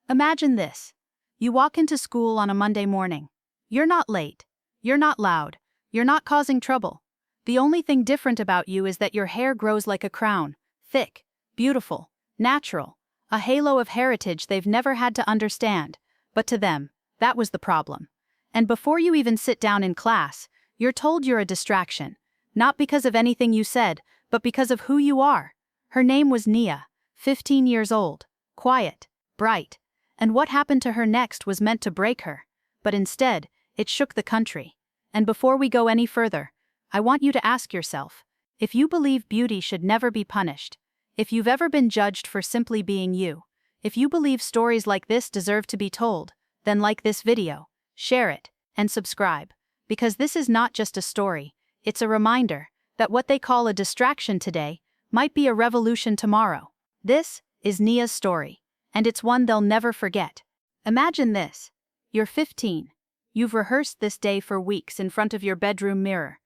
Imagine this. You walk into school on a Monday morning. You're not late. You're not loud. You're not causing trouble. The only thing different about you is that your hair grows like a crown, thick, beautiful, natural, a halo of heritage they've never had to understand. But to them, that was the problem. And before you even sit down in class, you're told you're a distraction, not because of anything you said, but because of who you are. Her name was Nia, 15 years old, quiet, bright, and what happened to her next was meant to break her. But instead, it shook the country. And before we go any further, I want you to ask yourself, if you believe beauty should never be punished, if you've ever been judged for simply being you, if you believe stories like this deserve to be told, then like this video, share it, and subscribe. Because this is not just a story, it's a reminder that what they call a distraction today might be a revolution tomorrow. This is Nia's story, and it's one they'll never forget. Imagine this. You're 15. You've rehearsed this day for weeks in front of your bedroom mirror.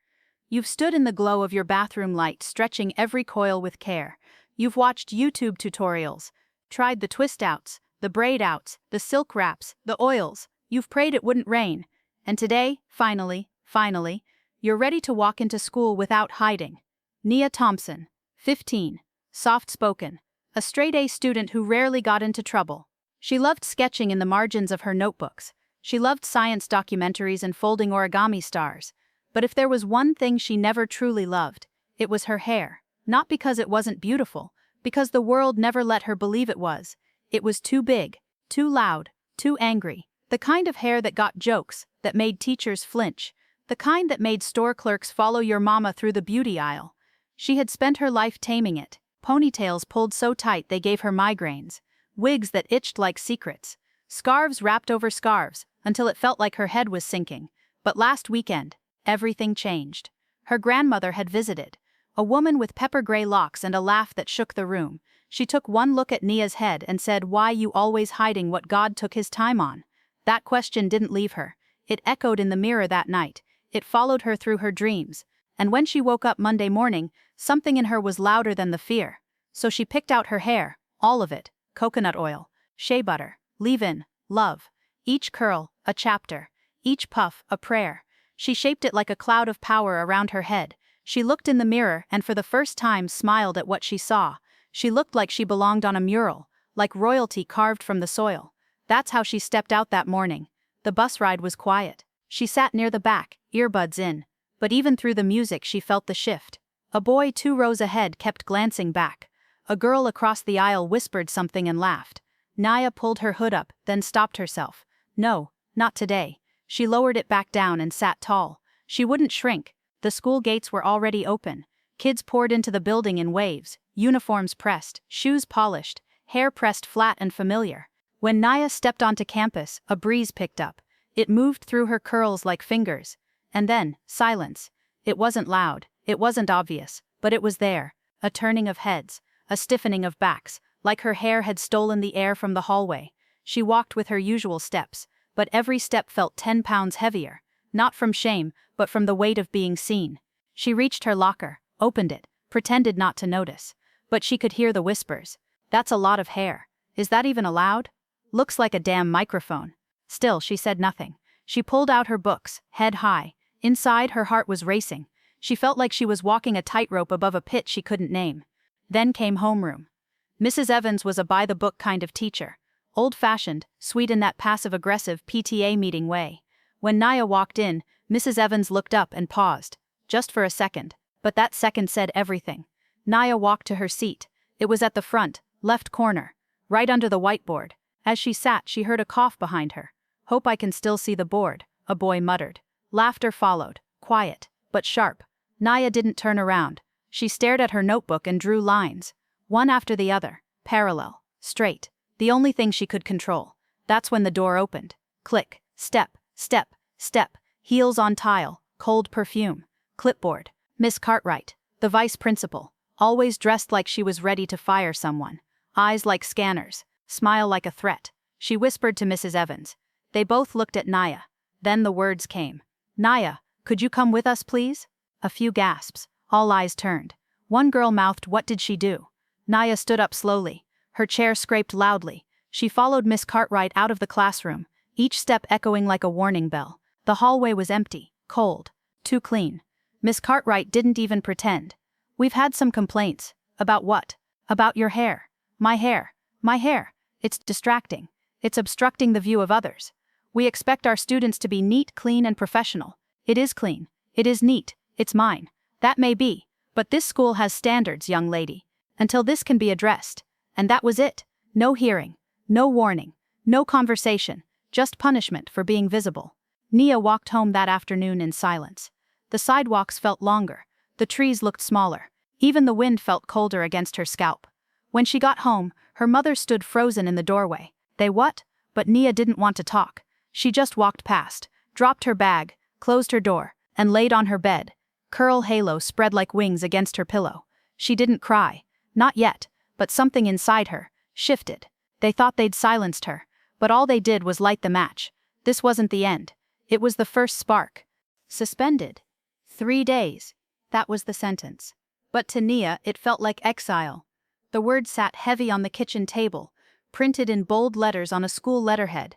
You've stood in the glow of your bathroom light, stretching every coil with care. You've watched YouTube tutorials, tried the twist outs, the braid outs, the silk wraps, the oils. You've prayed it wouldn't rain. And today, finally, you're ready to walk into school without hiding. Nia Thompson, 15, soft-spoken, a straight-A student who rarely got into trouble. She loved sketching in the margins of her notebooks. She loved science documentaries and folding origami stars. But if there was one thing she never truly loved, it was her hair. Not because it wasn't beautiful, because the world never let her believe it was. It was too big, too loud, too angry. The kind of hair that got jokes, that made teachers flinch. The kind that made store clerks follow your mama through the beauty aisle. She had spent her life taming it. Ponytails pulled so tight they gave her migraines. Wigs that itched like secrets. Scarves wrapped over scarves, until it felt like her head was sinking. But last weekend, everything changed. Her grandmother had visited. A woman with pepper-gray locks and a laugh that shook the room. She took one look at Nia's head and said, "Why you always hiding what God took his time on?" That question didn't leave her. It echoed in the mirror that night. It followed her through her dreams. And when she woke up Monday morning, something in her was louder than the fear. So she picked out her hair, all of it, coconut oil, shea butter, leave-in, love. Each curl, a chapter. Each puff, a prayer. She shaped it like a cloud of power around her head. She looked in the mirror and for the first time smiled at what she saw. She looked like she belonged on a mural, like royalty carved from the soil. That's how she stepped out that morning. The bus ride was quiet. She sat near the back, earbuds in. But even through the music she felt the shift. A boy 2 rows ahead kept glancing back. A girl across the aisle whispered something and laughed. Nia pulled her hood up, then stopped herself. No, not today. She lowered it back down and sat tall. She wouldn't shrink. The school gates were already open. Kids poured into the building in waves, uniforms pressed, shoes polished, hair pressed flat and familiar. When Nia stepped onto campus, a breeze picked up. It moved through her curls like fingers. And then, silence. It wasn't loud, it wasn't obvious, but it was there. A turning of heads, a stiffening of backs, like her hair had stolen the air from the hallway. She walked with her usual steps, but every step felt 10 pounds heavier. Not from shame, but from the weight of being seen. She reached her locker, opened it, pretended not to notice. But she could hear the whispers. "That's a lot of hair. Is that even allowed? Looks like a damn microphone." Still, she said nothing. She pulled out her books, head high. Inside, her heart was racing. She felt like she was walking a tightrope above a pit she couldn't name. Then came homeroom. Mrs. Evans was a by-the-book kind of teacher. Old-fashioned, sweet in that passive-aggressive PTA meeting way. When Nia walked in, Mrs. Evans looked up and paused. Just for a second. But that second said everything. Nia walked to her seat. It was at the front, left corner. Right under the whiteboard. As she sat, she heard a cough behind her. "Hope I can still see the board," a boy muttered. Laughter followed, quiet, but sharp. Nia didn't turn around. She stared at her notebook and drew lines. One after the other, parallel, straight. The only thing she could control. That's when the door opened. Click, step, step, step, heels on tile, cold perfume. Clipboard. Miss Cartwright, the vice principal, always dressed like she was ready to fire someone. Eyes like scanners, smile like a threat. She whispered to Mrs. Evans. They both looked at Nia. Then the words came. "Nia, could you come with us, please?" A few gasps. All eyes turned. One girl mouthed, "What did she do?" Nia stood up slowly. Her chair scraped loudly. She followed Miss Cartwright out of the classroom, each step echoing like a warning bell. The hallway was empty, cold, too clean. Miss Cartwright didn't even pretend. "We've had some complaints." "About what?" "About your hair." My hair. My hair. It's distracting. It's obstructing the view of others. We expect our students to be neat, clean, and professional." "It is clean. It is neat. It's mine." "That may be, but this school has standards, young lady. Until this can be addressed." And that was it. No hearing. No warning. No conversation. Just punishment for being visible. Nia walked home that afternoon in silence. The sidewalks felt longer. The trees looked smaller. Even the wind felt colder against her scalp. When she got home, her mother stood frozen in the doorway. "They what?" But Nia didn't want to talk. She just walked past, dropped her bag, closed her door, and laid on her bed. Curl halo spread like wings against her pillow. She didn't cry. Not yet, but something inside her shifted. They thought they'd silenced her, but all they did was light the match. This wasn't the end. It was the first spark. Suspended. 3 days. That was the sentence. But to Nia, it felt like exile. The word sat heavy on the kitchen table, printed in bold letters on a school letterhead.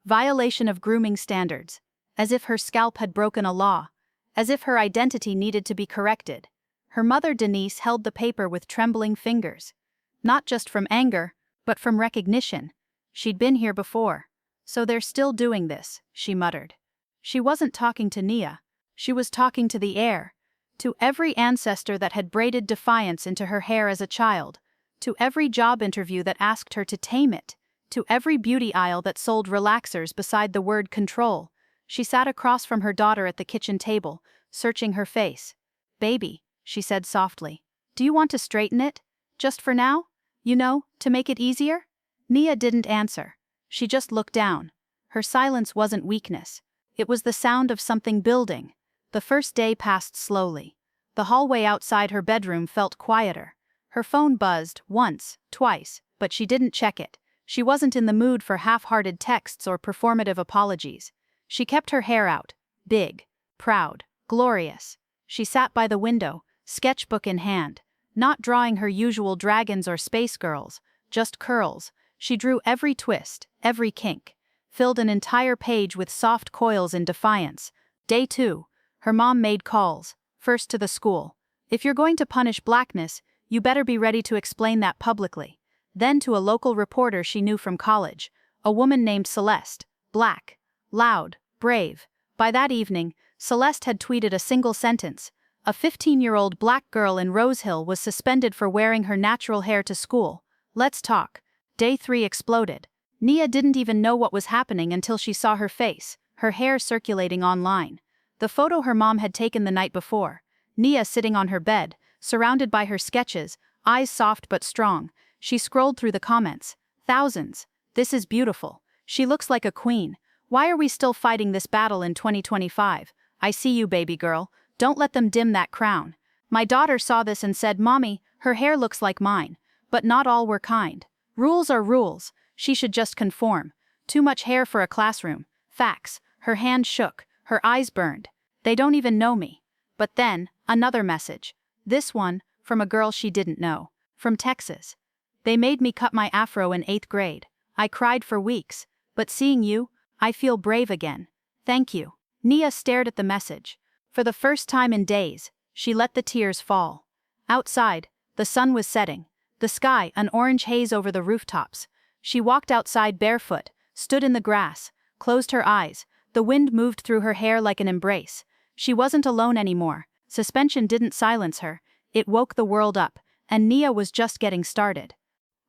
Violation of grooming standards. As if her scalp had broken a law. As if her identity needed to be corrected. Her mother Denise held the paper with trembling fingers. Not just from anger, but from recognition. She'd been here before. "So they're still doing this," she muttered. She wasn't talking to Nia. She was talking to the air. To every ancestor that had braided defiance into her hair as a child. To every job interview that asked her to tame it. To every beauty aisle that sold relaxers beside the word control. She sat across from her daughter at the kitchen table, searching her face. "Baby," she said softly, "do you want to straighten it? Just for now? You know, to make it easier?" Nia didn't answer. She just looked down. Her silence wasn't weakness. It was the sound of something building. The first day passed slowly. The hallway outside her bedroom felt quieter. Her phone buzzed once, twice, but she didn't check it. She wasn't in the mood for half-hearted texts or performative apologies. She kept her hair out, big, proud, glorious. She sat by the window, sketchbook in hand, not drawing her usual dragons or space girls, just curls. She drew every twist, every kink, filled an entire page with soft coils in defiance. Day 2, her mom made calls, first to the school. "If you're going to punish blackness, you better be ready to explain that publicly." Then to a local reporter she knew from college, a woman named Celeste, black, loud, brave. By that evening, Celeste had tweeted a single sentence. A 15-year-old black girl in Rose Hill was suspended for wearing her natural hair to school. Let's talk. Day 3 exploded. Nia didn't even know what was happening until she saw her face, her hair circulating online. The photo her mom had taken the night before. Nia sitting on her bed, surrounded by her sketches, eyes soft but strong. She scrolled through the comments. Thousands. "This is beautiful. She looks like a queen. Why are we still fighting this battle in 2025? I see you, baby girl. Don't let them dim that crown." My daughter saw this and said, "Mommy, her hair looks like mine." But not all were kind. Rules are rules. She should just conform. Too much hair for a classroom. Facts. Her hand shook. Her eyes burned. "They don't even know me." But then, another message. This one, from a girl she didn't know. From Texas. "They made me cut my afro in 8th grade. I cried for weeks. But seeing you, I feel brave again. Thank you." Nia stared at the message. For the first time in days, she let the tears fall. Outside, the sun was setting. The sky, an orange haze over the rooftops. She walked outside barefoot, stood in the grass, closed her eyes. The wind moved through her hair like an embrace. She wasn't alone anymore. Suspension didn't silence her. It woke the world up, and Nia was just getting started.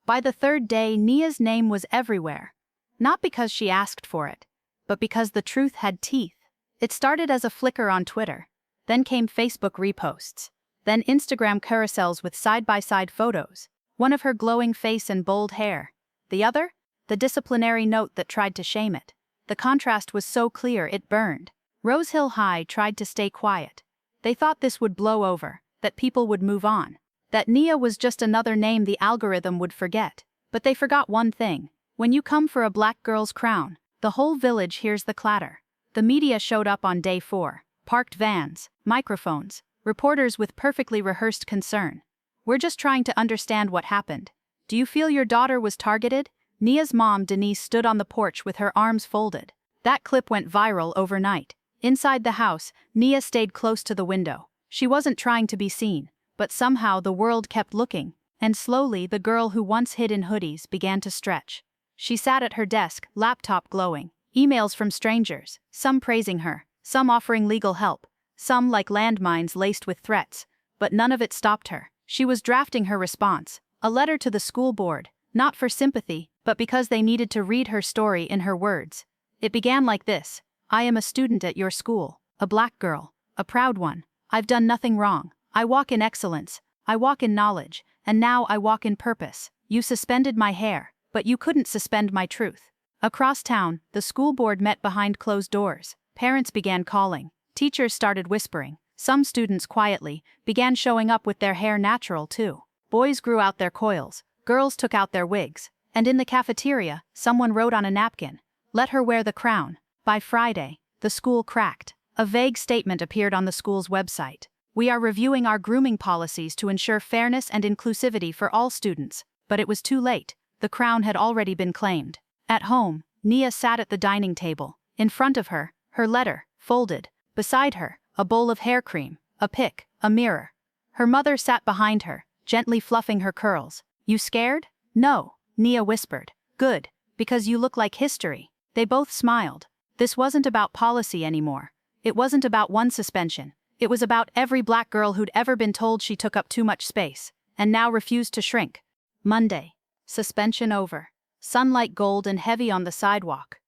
By the 3rd day, Nia's name was everywhere. Not because she asked for it, but because the truth had teeth. It started as a flicker on Twitter. Then came Facebook reposts. Then Instagram carousels with side-by-side photos. One of her glowing face and bold hair. The other? The disciplinary note that tried to shame it. The contrast was so clear it burned. Rose Hill High tried to stay quiet. They thought this would blow over, that people would move on. That Nia was just another name the algorithm would forget. But they forgot one thing. When you come for a black girl's crown, the whole village hears the clatter. The media showed up on day 4. Parked vans, microphones, reporters with perfectly rehearsed concern. "We're just trying to understand what happened. Do you feel your daughter was targeted?" Nia's mom, Denise, stood on the porch with her arms folded. That clip went viral overnight. Inside the house, Nia stayed close to the window. She wasn't trying to be seen, but somehow the world kept looking, and slowly the girl who once hid in hoodies began to stretch. She sat at her desk, laptop glowing. Emails from strangers, some praising her, some offering legal help, some like landmines laced with threats, but none of it stopped her. She was drafting her response, a letter to the school board, not for sympathy, but because they needed to read her story in her words. It began like this: I am a student at your school, a black girl, a proud one. I've done nothing wrong. I walk in excellence, I walk in knowledge, and now I walk in purpose. You suspended my hair, but you couldn't suspend my truth. Across town, the school board met behind closed doors. Parents began calling. Teachers started whispering. Some students quietly began showing up with their hair natural too. Boys grew out their coils, girls took out their wigs, and in the cafeteria, someone wrote on a napkin, "Let her wear the crown." By Friday, the school cracked. A vague statement appeared on the school's website. We are reviewing our grooming policies to ensure fairness and inclusivity for all students. But it was too late. The crown had already been claimed. At home, Nia sat at the dining table. In front of her, her letter, folded. Beside her, a bowl of hair cream, a pick, a mirror. Her mother sat behind her, gently fluffing her curls. You scared? No, Nia whispered. Good, because you look like history. They both smiled. This wasn't about policy anymore. It wasn't about one suspension. It was about every black girl who'd ever been told she took up too much space, and now refused to shrink. Monday. Suspension over. Sunlight gold and heavy on the sidewalk.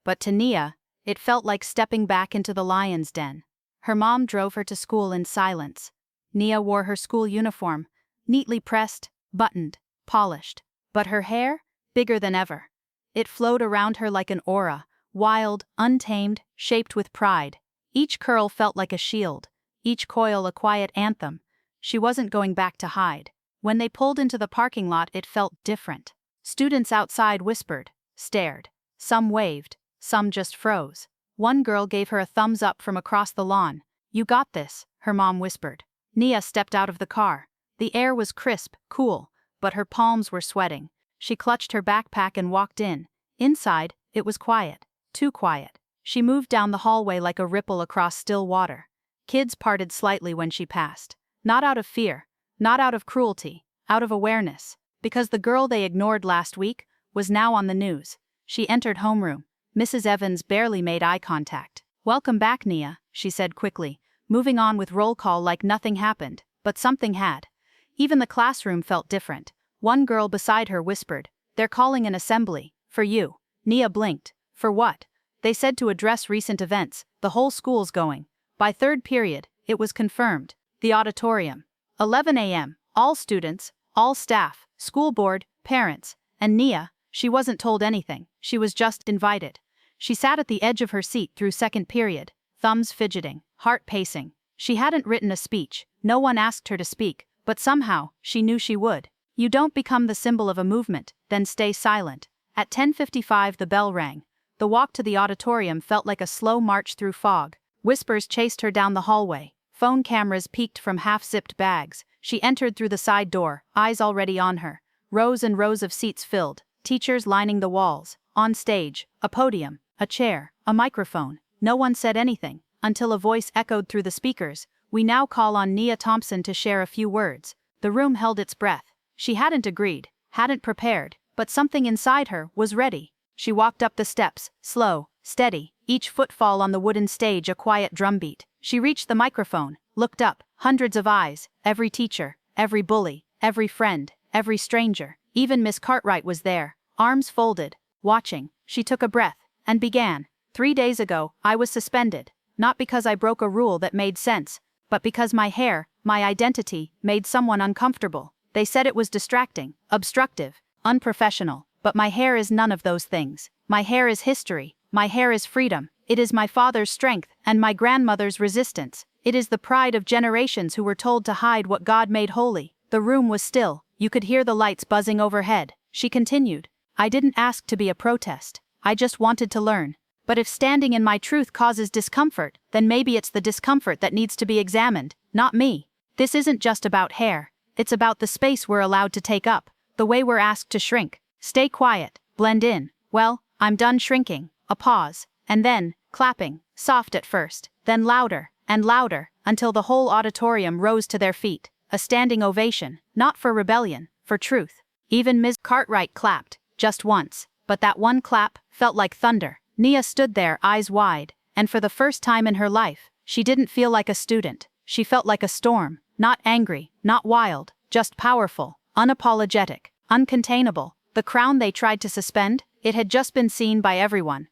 But to Nia, it felt like stepping back into the lion's den. Her mom drove her to school in silence. Nia wore her school uniform, neatly pressed, buttoned, polished. But her hair? Bigger than ever. It flowed around her like an aura, wild, untamed, shaped with pride. Each curl felt like a shield, each coil a quiet anthem. She wasn't going back to hide. When they pulled into the parking lot, it felt different. Students outside whispered, stared. Some waved, some just froze. One girl gave her a thumbs up from across the lawn. You got this, her mom whispered. Nia stepped out of the car. The air was crisp, cool, but her palms were sweating. She clutched her backpack and walked in. Inside, it was quiet. Too quiet. She moved down the hallway like a ripple across still water. Kids parted slightly when she passed. Not out of fear, not out of cruelty, out of awareness. Because the girl they ignored last week was now on the news. She entered homeroom. Mrs. Evans barely made eye contact. Welcome back, Nia, she said quickly, moving on with roll call like nothing happened. But something had. Even the classroom felt different. One girl beside her whispered, they're calling an assembly. For you. Nia blinked. For what? They said to address recent events. The whole school's going. By third period, it was confirmed. The auditorium. 11 a.m. All students, all staff, school board, parents, and Nia, she wasn't told anything. She was just invited. She sat at the edge of her seat through second period, thumbs fidgeting, heart pacing. She hadn't written a speech. No one asked her to speak, but somehow, she knew she would. You don't become the symbol of a movement, then stay silent. At 10:55 the bell rang. The walk to the auditorium felt like a slow march through fog. Whispers chased her down the hallway. Phone cameras peeked from half-zipped bags. She entered through the side door, eyes already on her. Rows and rows of seats filled, teachers lining the walls. On stage, a podium, a chair, a microphone. No one said anything, until a voice echoed through the speakers. We now call on Nia Thompson to share a few words. The room held its breath. She hadn't agreed, hadn't prepared, but something inside her was ready. She walked up the steps, slow, steady, each footfall on the wooden stage a quiet drumbeat. She reached the microphone, looked up, hundreds of eyes, every teacher, every bully, every friend, every stranger. Even Miss Cartwright was there, arms folded, watching. She took a breath, and began. 3 days ago, I was suspended, not because I broke a rule that made sense, but because my hair, my identity, made someone uncomfortable. They said it was distracting, obstructive, unprofessional, but my hair is none of those things. My hair is history, my hair is freedom, it is my father's strength and my grandmother's resistance. It is the pride of generations who were told to hide what God made holy. The room was still, you could hear the lights buzzing overhead. She continued, I didn't ask to be a protest, I just wanted to learn. But if standing in my truth causes discomfort, then maybe it's the discomfort that needs to be examined, not me. This isn't just about hair, it's about the space we're allowed to take up, the way we're asked to shrink. Stay quiet, Blend in. Well, I'm done shrinking. A pause. And then, clapping, soft at first, then louder, and louder, until the whole auditorium rose to their feet. A standing ovation, not for rebellion, for truth. Even Ms. Cartwright clapped, just once, but that one clap felt like thunder. Nia stood there, eyes wide, and for the first time in her life, she didn't feel like a student. She felt like a storm, not angry, not wild, just powerful, unapologetic, uncontainable. The crown they tried to suspend, it had just been seen by everyone.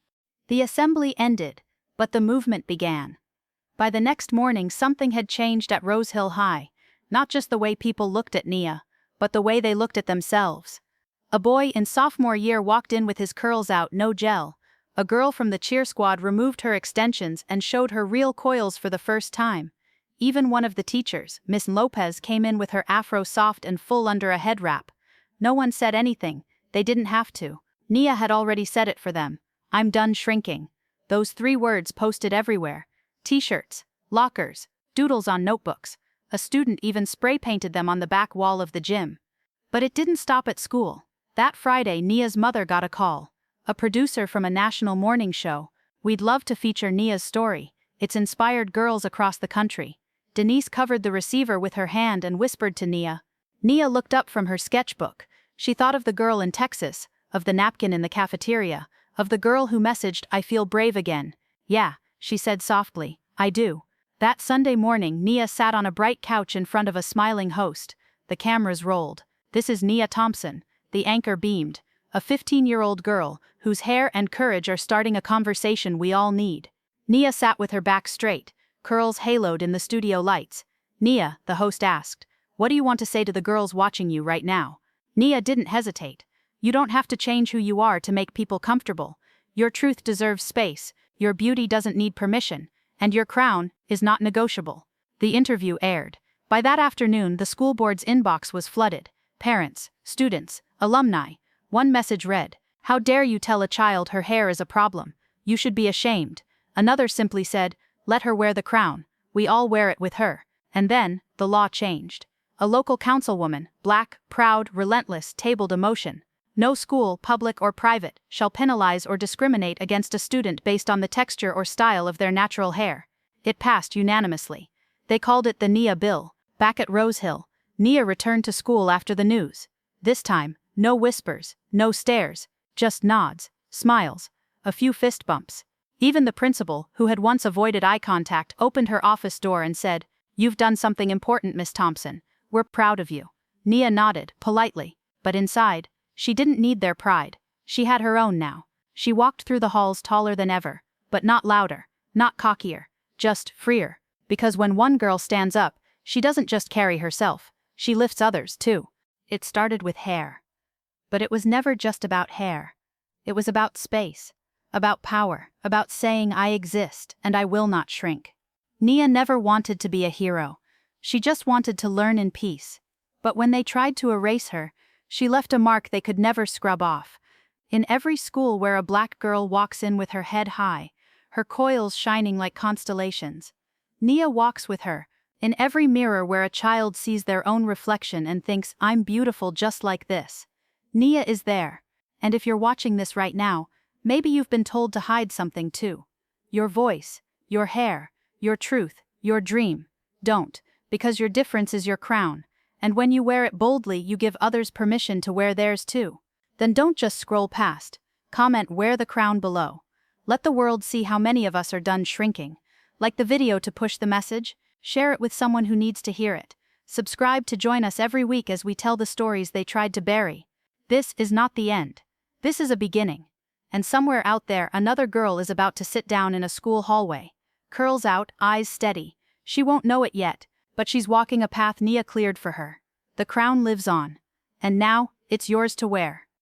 The assembly ended, but the movement began. By the next morning, something had changed at Rose Hill High, not just the way people looked at Nia, but the way they looked at themselves. A boy in sophomore year walked in with his curls out, no gel. A girl from the cheer squad removed her extensions and showed her real coils for the first time. Even one of the teachers, Miss Lopez, came in with her afro soft and full under a head wrap. No one said anything, they didn't have to. Nia had already said it for them. I'm done shrinking. Those 3 words posted everywhere. T-shirts, lockers, doodles on notebooks. A student even spray-painted them on the back wall of the gym. But it didn't stop at school. That Friday, Nia's mother got a call. A producer from a national morning show. We'd love to feature Nia's story. It's inspired girls across the country. Denise covered the receiver with her hand and whispered to Nia. Nia looked up from her sketchbook. She thought of the girl in Texas, of the napkin in the cafeteria, of the girl who messaged, "I feel brave again." "Yeah," she said softly, "I do." That Sunday morning, Nia sat on a bright couch in front of a smiling host. The cameras rolled. This is Nia Thompson. The anchor beamed. A 15-year-old girl, whose hair and courage are starting a conversation we all need. Nia sat with her back straight, curls haloed in the studio lights. "Nia," the host asked, "what do you want to say to the girls watching you right now?" Nia didn't hesitate. "You don't have to change who you are to make people comfortable. Your truth deserves space, your beauty doesn't need permission, and your crown is not negotiable." The interview aired. By that afternoon, the school board's inbox was flooded. Parents, students, alumni. One message read, "How dare you tell a child her hair is a problem? You should be ashamed." Another simply said, "Let her wear the crown. We all wear it with her." And then, the law changed. A local councilwoman, black, proud, relentless, tabled a motion. No school, public or private, shall penalize or discriminate against a student based on the texture or style of their natural hair. It passed unanimously. They called it the Nia Bill. Back at Rose Hill, Nia returned to school after the news. This time, no whispers, no stares, just nods, smiles, a few fist bumps. Even the principal, who had once avoided eye contact, opened her office door and said, "You've done something important, Miss Thompson. We're proud of you." Nia nodded, politely, but inside, she didn't need their pride. She had her own now. She walked through the halls taller than ever, but not louder, not cockier, just freer. Because when one girl stands up, she doesn't just carry herself, she lifts others too. It started with hair. But it was never just about hair. It was about space, about power, about saying, "I exist, and I will not shrink." Nia never wanted to be a hero. She just wanted to learn in peace. But when they tried to erase her, she left a mark they could never scrub off. In every school where a black girl walks in with her head high, her coils shining like constellations, Nia walks with her. In every mirror where a child sees their own reflection and thinks, "I'm beautiful just like this," Nia is there. And if you're watching this right now, maybe you've been told to hide something too. Your voice, your hair, your truth, your dream. Don't, because your difference is your crown. And when you wear it boldly, you give others permission to wear theirs too. Then don't just scroll past. Comment "Wear the crown" below. Let the world see how many of us are done shrinking. Like the video to push the message, share it with someone who needs to hear it. Subscribe to join us every week as we tell the stories they tried to bury. This is not the end. This is a beginning. And somewhere out there, another girl is about to sit down in a school hallway. Curls out, eyes steady. She won't know it yet, but she's walking a path Nia cleared for her. The crown lives on. And now, it's yours to wear.